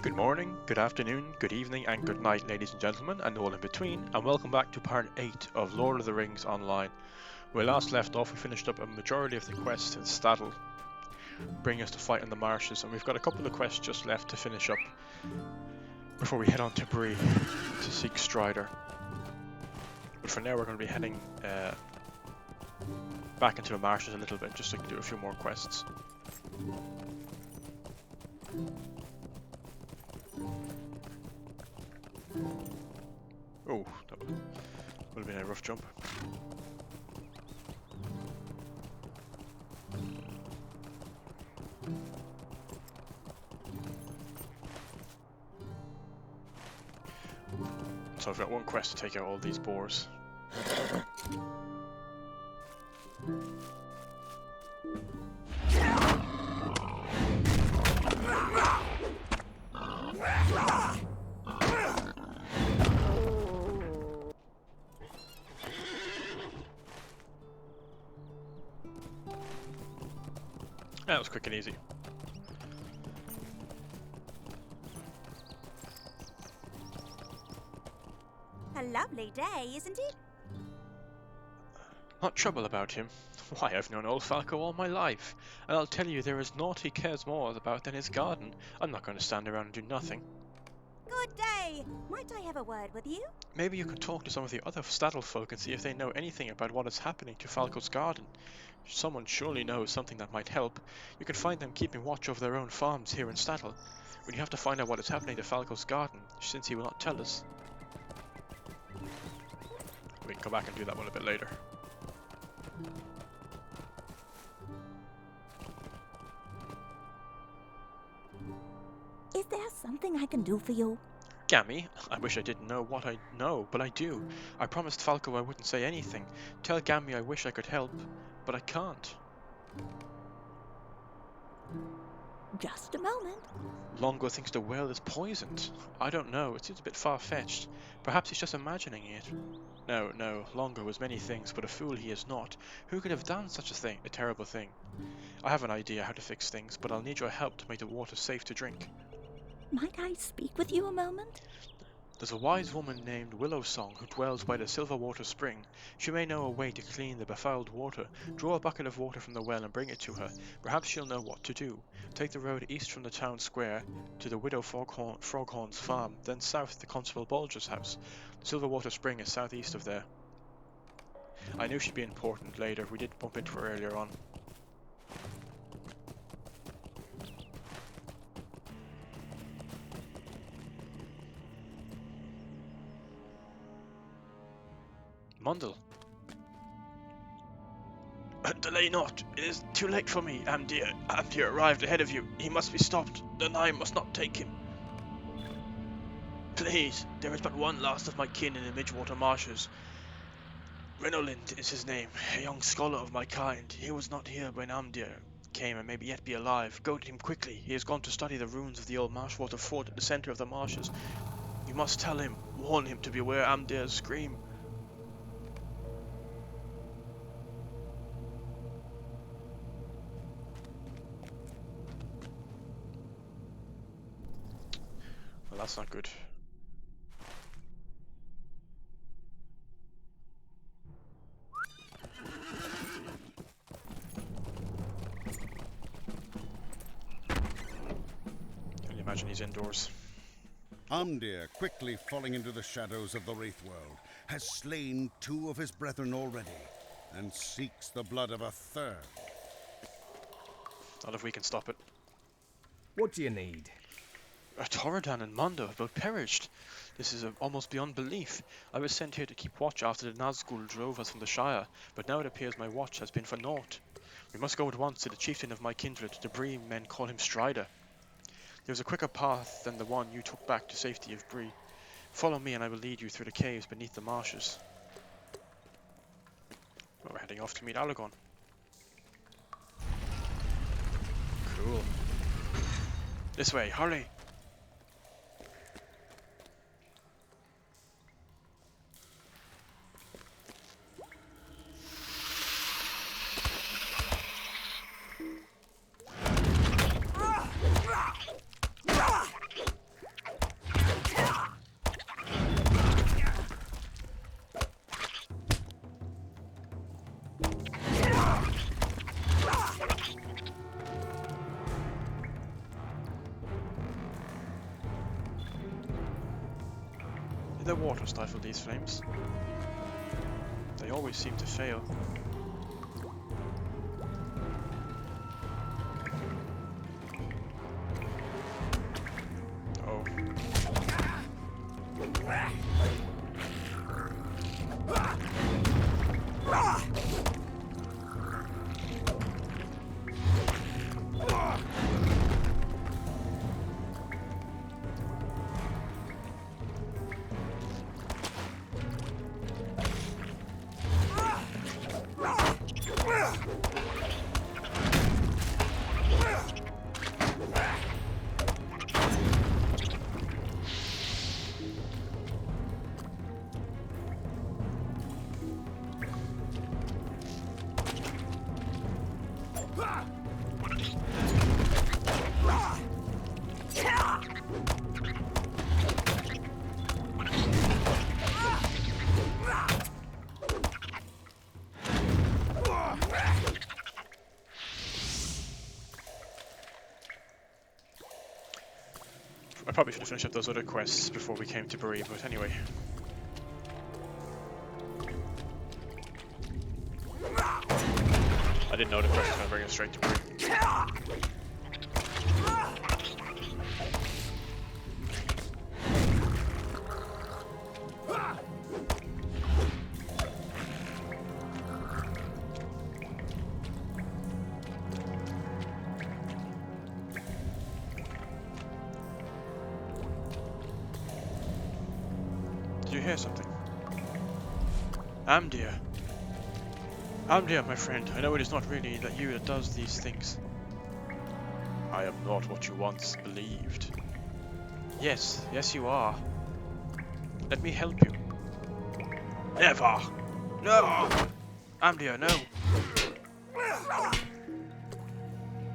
Good morning, good afternoon, good evening, and good night, ladies and gentlemen, and all in between, and welcome back to part 8 of Lord of the Rings Online. Where we last left off, we finished up a majority of the quests in Staddle, bringing us to fight in the marshes, and we've got a couple of quests just left to finish up before we head on to Bree to seek Strider. But for now, we're going to be heading back into the marshes a little bit, just to do a few more quests. Oh, that would have been a rough jump. So I've got one quest to take out all these boars. That was quick and easy. A lovely day, isn't it? Not trouble about him. Why, I've known old Falco all my life, and I'll tell you there is naught he cares more about than his garden. I'm not going to stand around and do nothing. Good day. Might I have a word with you? Maybe you could talk to some of the other Staddle folk and see if they know anything about what is happening to Falco's garden. Someone surely knows something that might help. You can find them keeping watch over their own farms here in Staddle. But you have to find out what is happening to Falco's garden, since he will not tell us. We can come back and do that one a bit later. Is there something I can do for you? Gammy, I wish I didn't know what I know, but I do. I promised Falco I wouldn't say anything. Tell Gammy I wish I could help, but I can't. Just a moment. Longo thinks the well is poisoned. I don't know, it seems a bit far-fetched. Perhaps he's just imagining it. No, Longo is many things, but a fool he is not. Who could have done such a terrible thing? I have an idea how to fix things, but I'll need your help to make the water safe to drink. Might I speak with you a moment? There's a wise woman named Willowsong who dwells by the Silver Water Spring. She may know a way to clean the befouled water. Draw a bucket of water from the well and bring it to her. Perhaps she'll know what to do. Take the road east from the town square to the Widow Froghorn's farm, then south to the Constable Bulger's house. The Silver Water Spring is southeast of there. I knew she'd be important later. We did bump into her earlier on. Mundle. Delay not. It is too late for me, Amdir. Amdir arrived ahead of you. He must be stopped. Then I must not take him. Please, there is but one last of my kin in the Midgewater marshes. Renolind is his name, a young scholar of my kind. He was not here when Amdir came and may yet be alive. Go to him quickly. He has gone to study the ruins of the old Marshwater fort at the center of the marshes. You must tell him, warn him to beware Amdir's scream. Well, that's not good. Can you imagine he's indoors? Amdir, quickly falling into the shadows of the Wraith world, has slain 2 of his brethren already, and seeks the blood of a 3rd. Not if we can stop it. What do you need? Torredan and Mondo have both perished. This is almost beyond belief. I was sent here to keep watch after the Nazgul drove us from the Shire, but now it appears my watch has been for naught. We must go at once to the chieftain of my kindred. The Bree men call him Strider. There is a quicker path than the one you took back to safety of Bree. Follow me and I will lead you through the caves beneath the marshes. Well, we're heading off to meet Aragorn. Cool. This way, hurry! Did the water stifle these flames? They always seem to fail. Oh. I probably should have finished up those other quests before we came to Bree, but anyway. I didn't know the quest was going to bring us straight to Bree. Did you hear something? Amdir. Amdir, my friend, I know it is not really that you that does these things. I am not what you once believed. Yes, yes you are. Let me help you. Never! No! Amdir, no!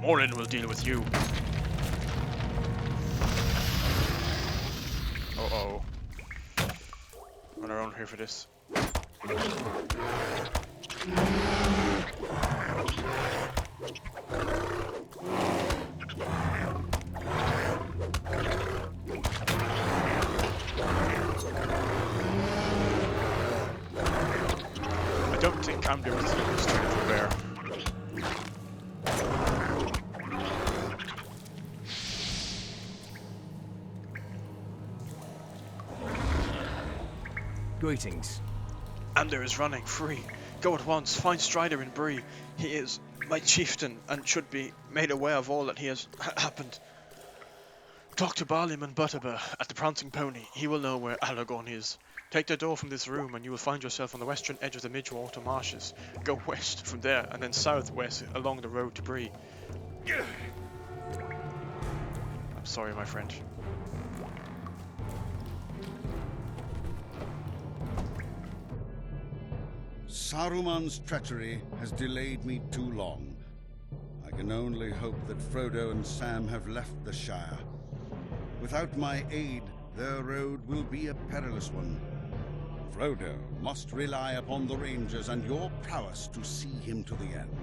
Morin will deal with you. Uh-oh. We're on our own here for this. I don't think Amdir was looking straight for bear. Greetings. Amdir is running free. Go at once, find Strider in Bree. He is my chieftain and should be made aware of all that he has happened. Talk to Barlim and Butterbur at the Prancing Pony. He will know where Aragorn is. Take the door from this room and you will find yourself on the western edge of the Midgewater marshes. Go west from there and then southwest along the road to Bree. I'm sorry, my friend. Saruman's treachery has delayed me too long. I can only hope that Frodo and Sam have left the Shire. Without my aid, their road will be a perilous one. Frodo must rely upon the Rangers and your prowess to see him to the end.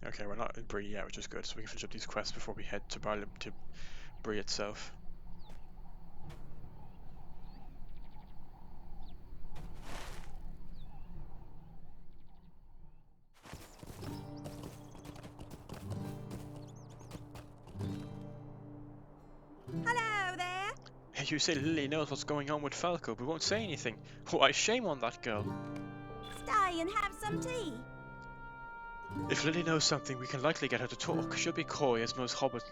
Okay, we're not in Bree yet, which is good, so we can finish up these quests before we head to Bree itself. Hello there. Hey, you say Lily knows what's going on with Falco, but won't say anything. Why, shame on that girl. Stay and have some tea. If Lily knows something, we can likely get her to talk. She'll be coy, as most hobbit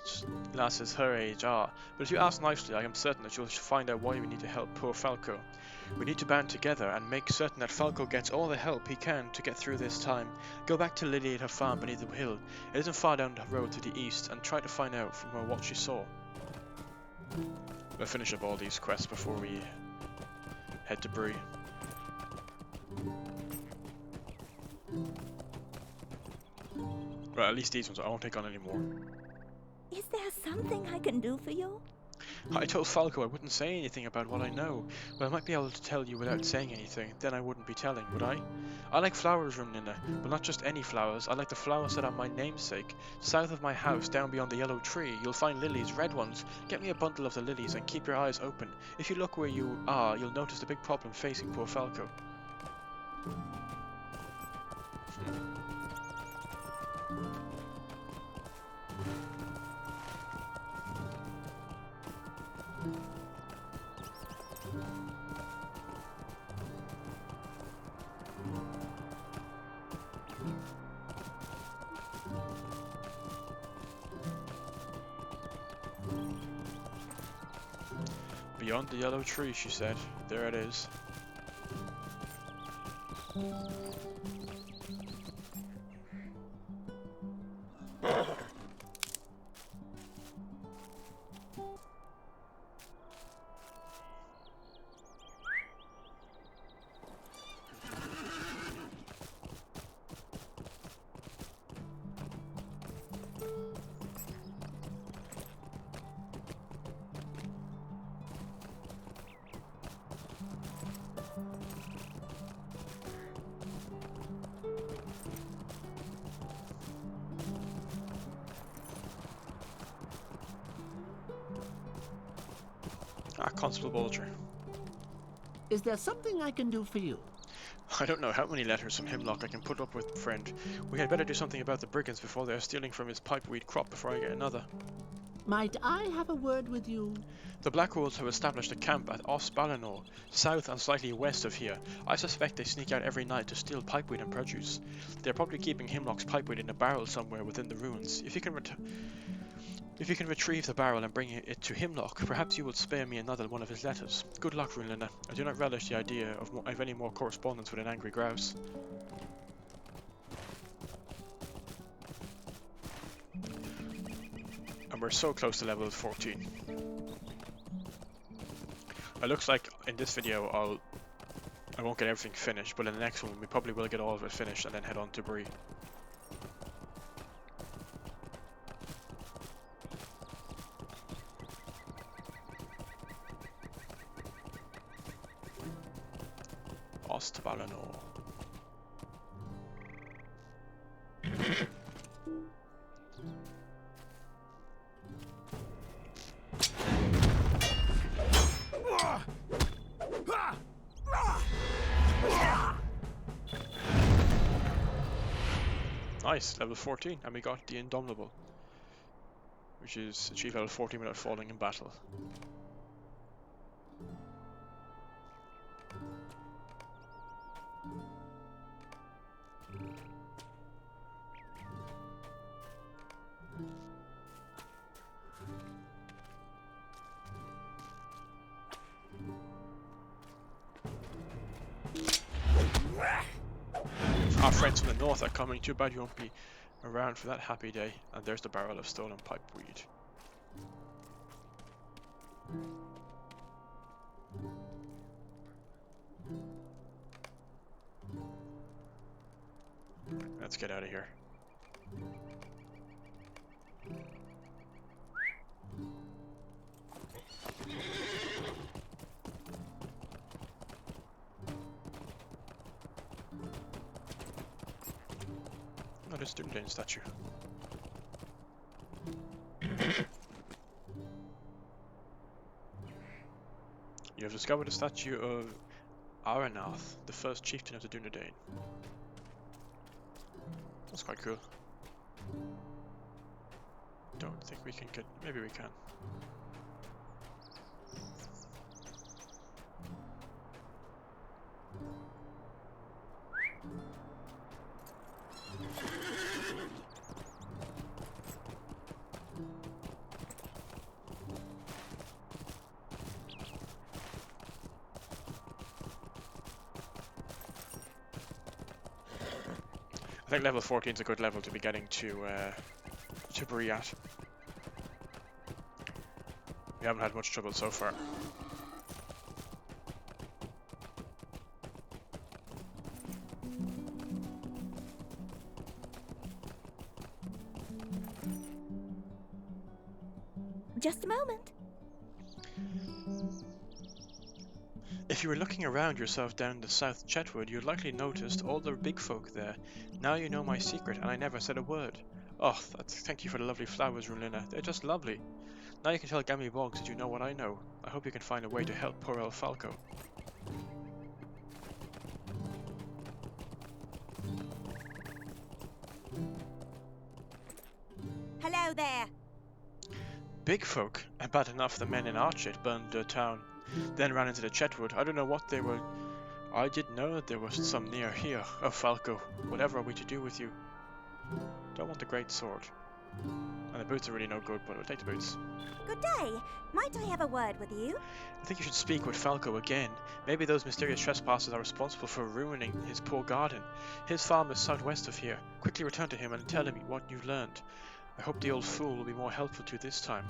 lasses her age are. But if you ask nicely, I am certain that you'll find out why we need to help poor Falco. We need to band together and make certain that Falco gets all the help he can to get through this time. Go back to Lily at her farm beneath the hill. It isn't far down the road to the east, and try to find out from her what she saw. We'll finish up all these quests before we head to Bree. Well, at least these ones. I won't take on any more. Is there something I can do for you? I told Falco I wouldn't say anything about what I know, but I might be able to tell you without saying anything. Then I wouldn't be telling, would I? I like flowers, Runlina, but not just any flowers. I like the flowers that are my namesake. South of my house, down beyond the yellow tree, you'll find lilies, red ones. Get me a bundle of the lilies and keep your eyes open. If you look where you are, you'll notice the big problem facing poor Falco. Beyond the yellow tree, she said. There it is. Constable Bulger. Is there something I can do for you? I don't know how many letters from Hemlock I can put up with, friend. We had better do something about the brigands before they are stealing from his pipeweed crop before I get another. Might I have a word with you? The Blackwolves have established a camp at Osbalanor, south and slightly west of here. I suspect they sneak out every night to steal pipeweed and produce. They're probably keeping Hemlock's pipeweed in a barrel somewhere within the ruins. If you can retrieve the barrel and bring it to Hemlock, perhaps you will spare me another one of his letters. Good luck, Runlina. I do not relish the idea of any more correspondence with an angry grouse. And we're so close to level 14. It looks like in this video I won't get everything finished, but in the next one we probably will get all of it finished and then head on to Bree. Ostvalanor. Nice, level 14, and we got the Indomitable, which is achieve level 14 without falling in battle. Our friends from the north are coming. Too bad you won't be around for that happy day. And there's the barrel of stolen pipeweed. Let's get out of here. Oh, there's a Dunedin statue. You have discovered a statue of Aranath, the first chieftain of the Dunedin. That's quite cool. Don't think we can get... maybe we can. I think level 14 is a good level to be getting to Bree at. We haven't had much trouble so far. Just a moment. If you were looking around yourself down the South Chatwood, you'd likely noticed all the big folk there. Now you know my secret, and I never said a word. Oh, thank you for the lovely flowers, Runlina. They're just lovely. Now you can tell Gammy Boggs that you know what I know. I hope you can find a way to help poor old Falco. Hello there. Big folk, and bad enough the men in Archet burned their town, then ran into the Chetwood. I don't know what they were. I didn't know that there was some near here. Oh, Falco, whatever are we to do with you? Don't want the great sword. And the boots are really no good, but we'll take the boots. Good day. Might I have a word with you? I think you should speak with Falco again. Maybe those mysterious trespassers are responsible for ruining his poor garden. His farm is southwest of here. Quickly return to him and tell him what you've learned. I hope the old fool will be more helpful to you this time.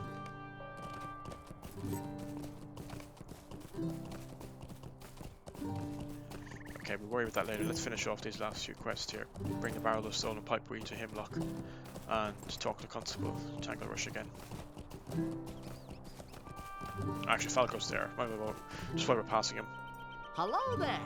Okay, we'll worry about that later. Let's finish off these last few quests here. Bring the barrel of stolen pipeweed to Hemlock. And talk to Constable Tangle Rush again. Actually, Falco's there. Just while we're passing him. Hello there.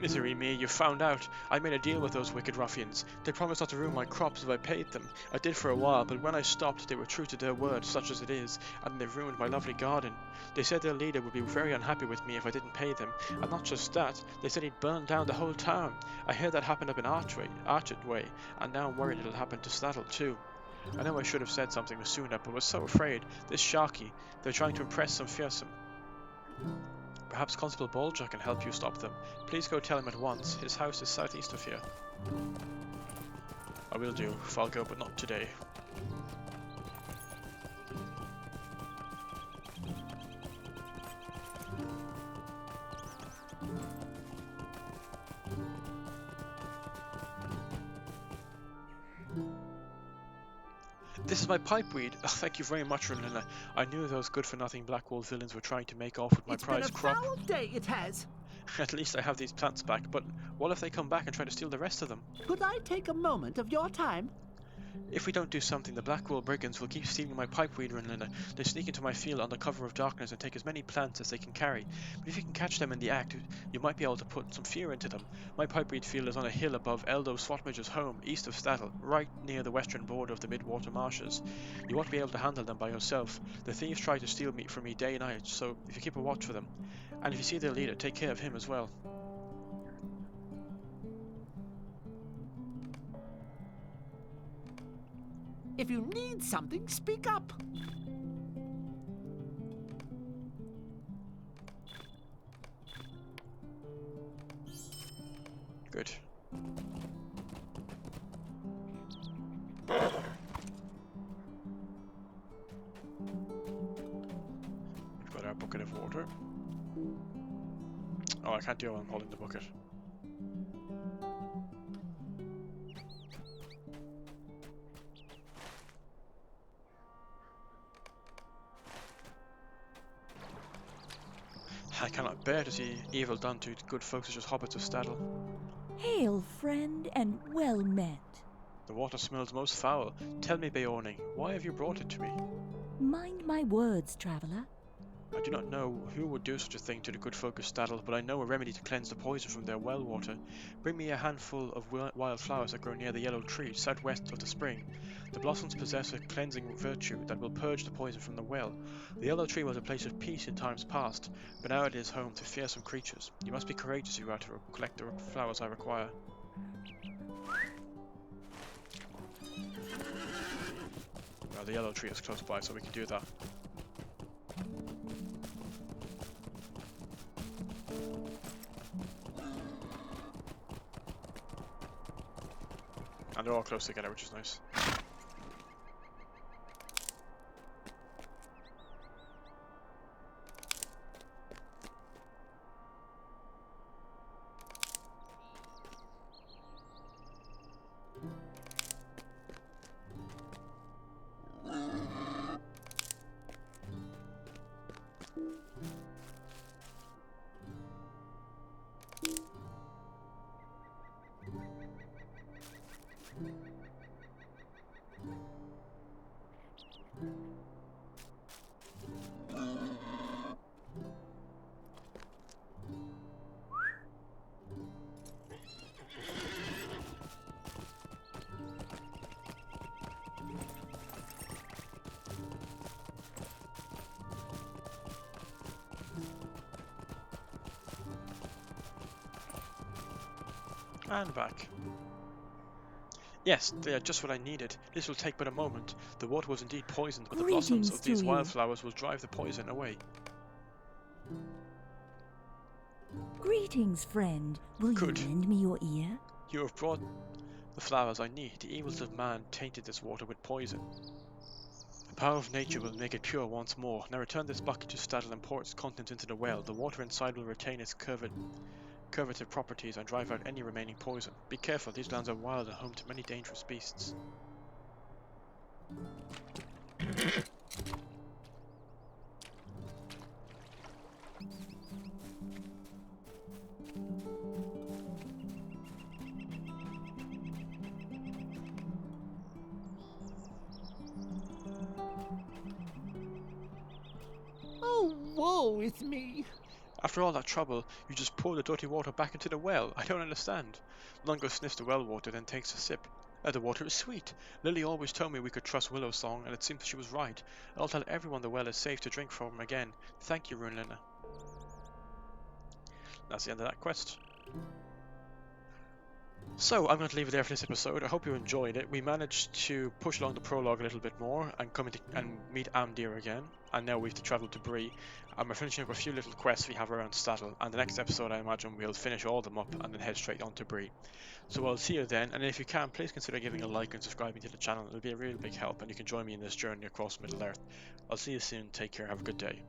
Misery me, you found out. I made a deal with those wicked ruffians. They promised not to ruin my crops if I paid them. I did for a while, but when I stopped, they were true to their word, such as it is, and they've ruined my lovely garden. They said their leader would be very unhappy with me if I didn't pay them, and not just that, they said he'd burn down the whole town. I heard that happened up in Archet Way, and now I'm worried it'll happen to Staddle too. I know I should have said something sooner, but was so afraid. This Sharky, they're trying to impress some fearsome. Perhaps Constable Bolger can help you stop them. Please go tell him at once. His house is southeast of here. I will do, Falco, but not today. This is my pipeweed. Oh, thank you very much, Runlina. I knew those good-for-nothing Blackwall villains were trying to make off with my prize crop. It's been a foul day, it has. At least I have these plants back, but what if they come back and try to steal the rest of them? Could I take a moment of your time? If we don't do something, the Blackwall brigands will keep stealing my pipeweed, Runlina. They sneak into my field under cover of darkness and take as many plants as they can carry. But if you can catch them in the act, you might be able to put some fear into them. My pipeweed field is on a hill above Eldo Swatmage's home, east of Staddle, right near the western border of the Midwater Marshes. You won't be able to handle them by yourself. The thieves try to steal meat from me day and night, so if you keep a watch for them. And if you see their leader, take care of him as well. If you need something, speak up. Good. We've got our bucket of water. Oh, I can't do it while I'm holding the bucket. I cannot bear to see evil done to good folks such as hobbits of Staddle. Hail, friend, and well met. The water smells most foul. Tell me, Beorning, why have you brought it to me? Mind my words, traveller. I do not know who would do such a thing to the good folk of Staddle, but I know a remedy to cleanse the poison from their well water. Bring me a handful of wild flowers that grow near the yellow tree, southwest of the spring. The blossoms possess a cleansing virtue that will purge the poison from the well. The yellow tree was a place of peace in times past, but now it is home to fearsome creatures. You must be courageous if you are to collect the flowers I require. Well, the yellow tree is close by, so we can do that. And they're all close together, which is nice. And back. Yes, they are just what I needed. This will take but a moment. The water was indeed poisoned, but the blossoms Greetings of these to you. wildflowers will drive the poison away. Greetings, friend. Will Good. you lend me your ear? You have brought the flowers I need. The evils of man tainted this water with poison. The power of nature will make it pure once more. Now return this bucket to Staddle and pour its contents into the well. The water inside will retain its curvative properties and drive out any remaining poison. Be careful, these lands are wild and home to many dangerous beasts. Oh, woe is me. After all that trouble, you just pour the dirty water back into the well. I don't understand. Lungo sniffs the well water, then takes a sip. The water is sweet. Lily always told me we could trust Willow Song, and it seems she was right. I'll tell everyone the well is safe to drink from again. Thank you, Runlina. That's the end of that quest. So, I'm going to leave it there for this episode. I hope you enjoyed it. We managed to push along the prologue a little bit more and come into and meet Amdir again. And now we have to travel to Bree. And we're finishing up a few little quests we have around Staddle. And the next episode, I imagine, we'll finish all of them up and then head straight on to Bree. So I'll see you then. And if you can, please consider giving a like and subscribing to the channel. It'll be a real big help, and you can join me in this journey across Middle-earth. I'll see you soon. Take care. Have a good day.